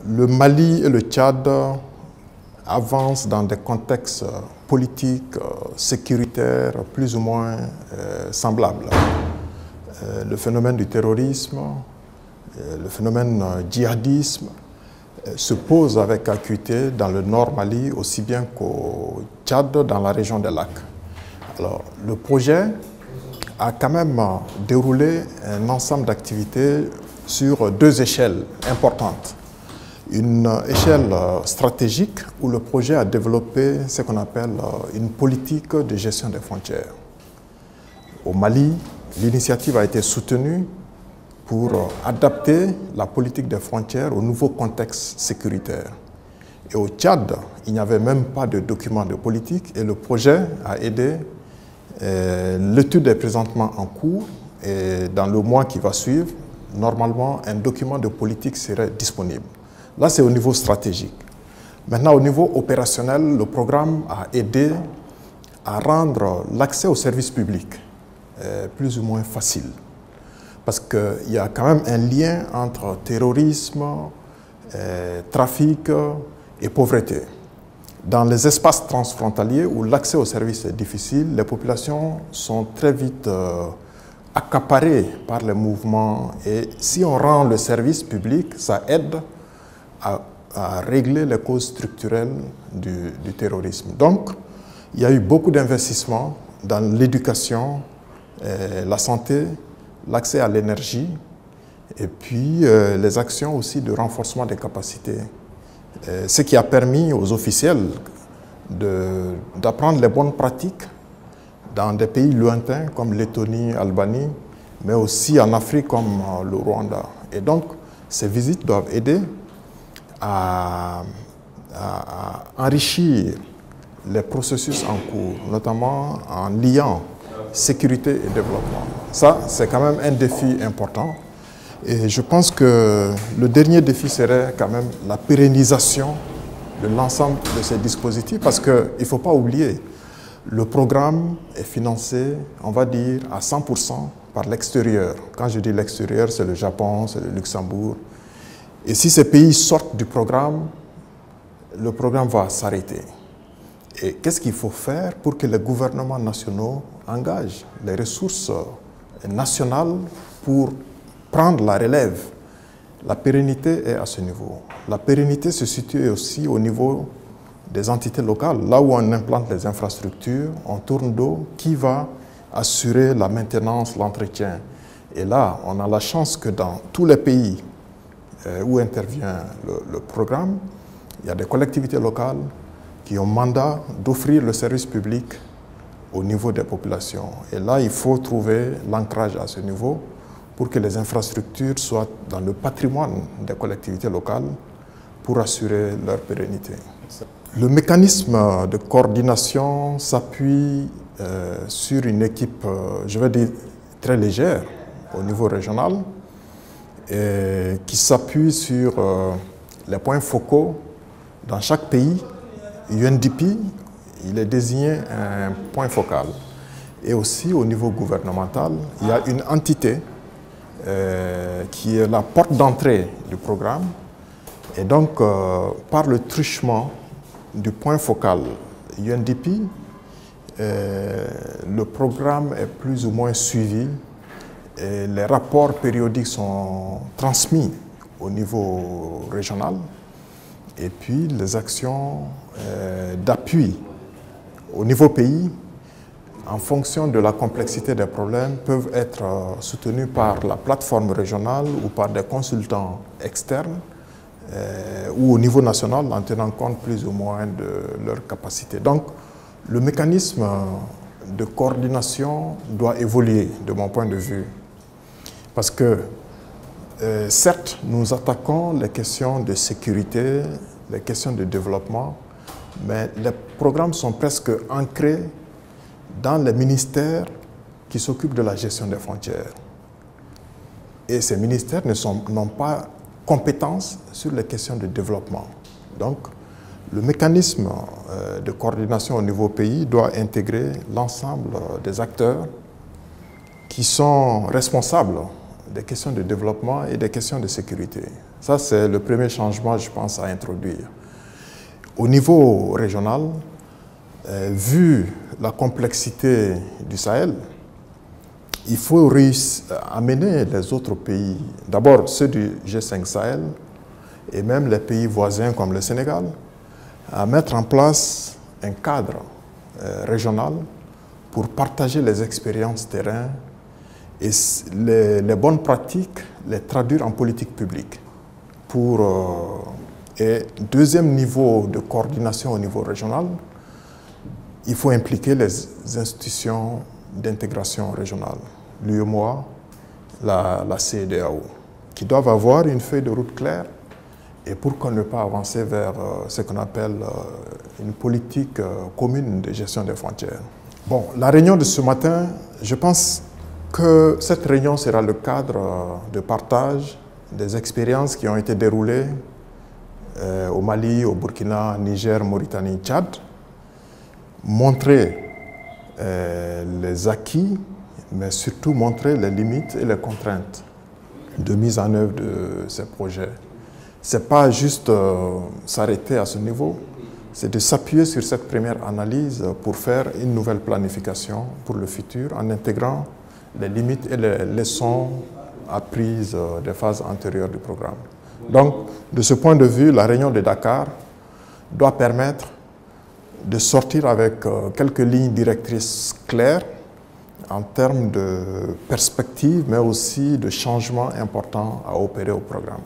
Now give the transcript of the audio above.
Le Mali et le Tchad avancent dans des contextes politiques, sécuritaires, plus ou moins semblables. Le phénomène du terrorisme, le phénomène djihadisme se pose avec acuité dans le nord Mali, aussi bien qu'au Tchad, dans la région des lacs. Alors, le projet a quand même déroulé un ensemble d'activités sur deux échelles importantes. Une échelle stratégique où le projet a développé ce qu'on appelle une politique de gestion des frontières. Au Mali, l'initiative a été soutenue pour adapter la politique des frontières au nouveau contexte sécuritaire. Et au Tchad, il n'y avait même pas de document de politique et le projet a aidé. L'étude est présentement en cours et dans le mois qui va suivre, normalement, un document de politique serait disponible. Là, c'est au niveau stratégique. Maintenant, au niveau opérationnel, le programme a aidé à rendre l'accès aux services publics plus ou moins facile. Parce qu'il y a quand même un lien entre terrorisme, trafic et pauvreté. Dans les espaces transfrontaliers où l'accès aux services est difficile, les populations sont très vite accaparées par les mouvements. Et si on rend le service public, ça aide à régler les causes structurelles du terrorisme. Donc, il y a eu beaucoup d'investissements dans l'éducation, la santé, l'accès à l'énergie et puis les actions aussi de renforcement des capacités. Ce qui a permis aux officiels d'apprendre les bonnes pratiques dans des pays lointains comme Lettonie, Albanie, mais aussi en Afrique comme le Rwanda. Et donc, ces visites doivent aider à enrichir les processus en cours, notamment en liant sécurité et développement. Ça, c'est quand même un défi important. Et je pense que le dernier défi serait quand même la pérennisation de l'ensemble de ces dispositifs parce qu'il ne faut pas oublier, le programme est financé, on va dire, à 100% par l'extérieur. Quand je dis l'extérieur, c'est le Japon, c'est le Luxembourg. Et si ces pays sortent du programme, le programme va s'arrêter. Et qu'est-ce qu'il faut faire pour que les gouvernements nationaux engagent les ressources nationales pour prendre la relève? La pérennité est à ce niveau. La pérennité se situe aussi au niveau des entités locales. Là où on implante les infrastructures, on tourne dos, qui va assurer la maintenance, l'entretien? Et là, on a la chance que dans tous les pays où intervient le programme, il y a des collectivités locales qui ont mandat d'offrir le service public au niveau des populations. Et là, il faut trouver l'ancrage à ce niveau pour que les infrastructures soient dans le patrimoine des collectivités locales pour assurer leur pérennité. Le mécanisme de coordination s'appuie sur une équipe, je vais dire, très légère au niveau régional, et qui s'appuie sur les points focaux dans chaque pays. UNDP, il est désigné un point focal. Et aussi au niveau gouvernemental, il y a une entité qui est la porte d'entrée du programme. Et donc, par le truchement du point focal UNDP, le programme est plus ou moins suivi et les rapports périodiques sont transmis au niveau régional. Et puis les actions d'appui au niveau pays, en fonction de la complexité des problèmes, peuvent être soutenues par la plateforme régionale ou par des consultants externes ou au niveau national en tenant compte plus ou moins de leurs capacités. Donc le mécanisme de coordination doit évoluer de mon point de vue parce que certes, nous attaquons les questions de sécurité, les questions de développement, mais les programmes sont presque ancrés dans les ministères qui s'occupent de la gestion des frontières. Et ces ministères n'ont pas compétence sur les questions de développement. Donc, le mécanisme de coordination au niveau pays doit intégrer l'ensemble des acteurs qui sont responsables des questions de développement et des questions de sécurité. Ça, c'est le premier changement, je pense, à introduire. Au niveau régional, vu la complexité du Sahel, il faut amener les autres pays, d'abord ceux du G5 Sahel, et même les pays voisins comme le Sénégal, à mettre en place un cadre régional pour partager les expériences terrain et les bonnes pratiques, les traduire en politique publique. Et deuxième niveau de coordination au niveau régional, il faut impliquer les institutions d'intégration régionale, l'UEMOA, la CEDEAO, qui doivent avoir une feuille de route claire et pour qu'on ne pas avancer vers ce qu'on appelle une politique commune de gestion des frontières. Bon, la réunion de ce matin, je pense que cette réunion sera le cadre de partage des expériences qui ont été déroulées au Mali, au Burkina, Niger, Mauritanie, Tchad, montrer les acquis, mais surtout montrer les limites et les contraintes de mise en œuvre de ces projets. Ce n'est pas juste s'arrêter à ce niveau, c'est de s'appuyer sur cette première analyse pour faire une nouvelle planification pour le futur en intégrant les limites et les leçons apprises des phases antérieures du programme. Donc, de ce point de vue, la réunion de Dakar doit permettre de sortir avec quelques lignes directrices claires en termes de perspectives, mais aussi de changements importants à opérer au programme.